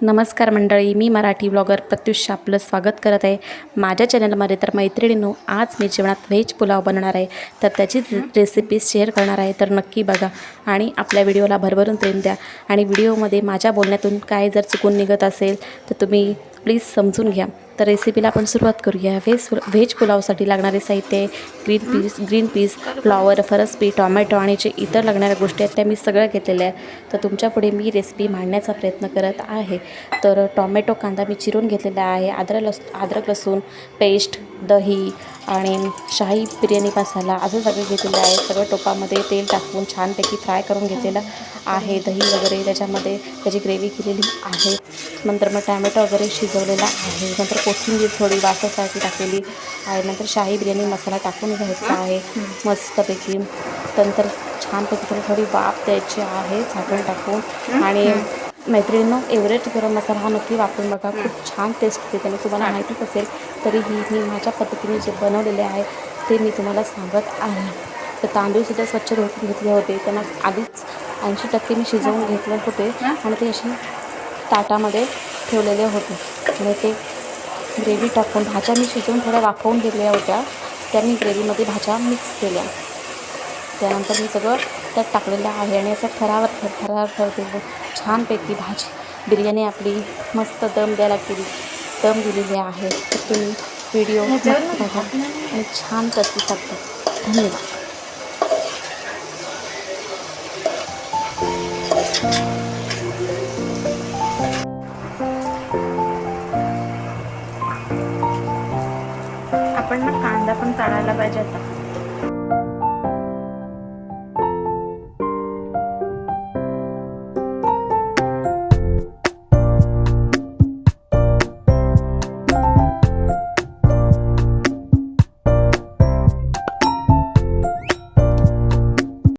नमस्कार मंडळी, मी मराठी ब्लॉगर प्रत्युष आपलं स्वागत करत आहे माझ्या चॅनलमध्ये. तर मैत्रिणींनो, आज मी जेवणात व्हेज पुलाव बनवणार आहे. तर त्याची रेसिपी शेअर करणार आहे. तर नक्की बघा आणि आपल्या व्हिडिओला भरभरून प्रेम द्या. आणि व्हिडिओमध्ये माझ्या बोलण्यातून काय जर चुकून निघत असेल तर तुम्ही प्लीज समजून घ्या. तर रेसिपीला आपण सुरुवात करूया. व्हेज पुलावसाठी लागणारे साहित्य: ग्रीन पीस, फ्लॉवर, फरसबी, टोमॅटो आणि जे इतर लागणाऱ्या गोष्टी आहेत त्या मी सगळ्या घेतलेल्या आहेत. तर तुमच्यापुढे मी रेसिपी मांडण्याचा प्रयत्न करत आहे. तर टोमॅटो, कांदा मी चिरून घेतलेला आहे. अद्रक लसूण पेस्ट, दही आणि शाही बिर्याणी मसाला असं सगळं घेतलेलं आहे. सगळं टोपामध्ये तेल टाकून छानपैकी फ्राय करून घेतलेलं आहे. दही वगैरे त्याच्यामध्ये त्याची ग्रेव्ही केलेली आहे. नंतर मग टॅमॅटो वगैरे शिजवलेला आहे. नंतर कोथिंबीर थोडी वासासाठी टाकलेली आहे. नंतर शाही बिर्याणी मसाला टाकून घ्यायचा आहे मस्तपैकी. नंतर छानपैकी थोडी वाफ द्यायची आहे झाकण टाकून. आणि मैत्रिणींनो, एव्हरेस्ट गरम मसाला हा नक्की वापरून बघा, खूप छान टेस्ट येते. त्याने तुम्हाला माहितीच असेल, तरीही मी माझ्या पद्धतीने जे बनवलेले आहे ते मी तुम्हाला सांगत आहे. तर तांदूळसुद्धा स्वच्छ धुवून घेतले होते. त्यांना आधीच 80% मी शिजवून घेतले होते आणि ते असे ताटामध्ये ठेवलेले होते. आणि ते ग्रेव्ही टाकून भाज्या मी शिजवून थोड्या वाफवून घेतल्या होत्या. त्यांनी ग्रेव्हीमध्ये भाज्या मिक्स केल्या. त्यानंतर मी सगळं त्यात टाकलेलं आहे आणि असं थरावर ठरते. छानपैकी भाजी बिर्याणी आपली मस्त दम दिलेली आहे. तर तुम्ही व्हिडिओ बघा आणि छान प्रतिसाद द्या. धन्यवाद. आपण ना कांदा पण तळायला पाहिजे आता.